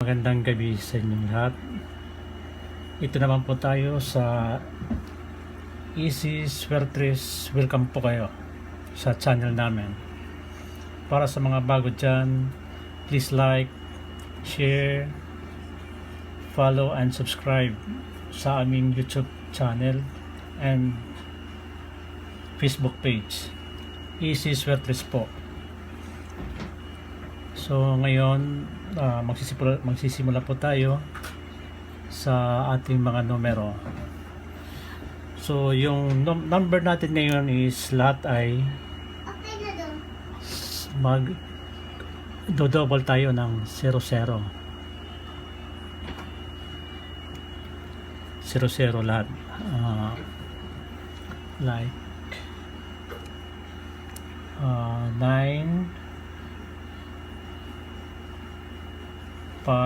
Magandang gabi sa inyong lahat. Ito naman po tayo sa Easy Swertres. Welcome po kayo sa channel namin. Para sa mga bago dyan, please like, share, follow and subscribe sa aming YouTube channel and Facebook page. Easy Swertres po. So ngayon magsisimula po tayo sa ating mga numero. So yung number natin ngayon is lahat ay do-double tayo ng 00. 00 lahat. Like 9 5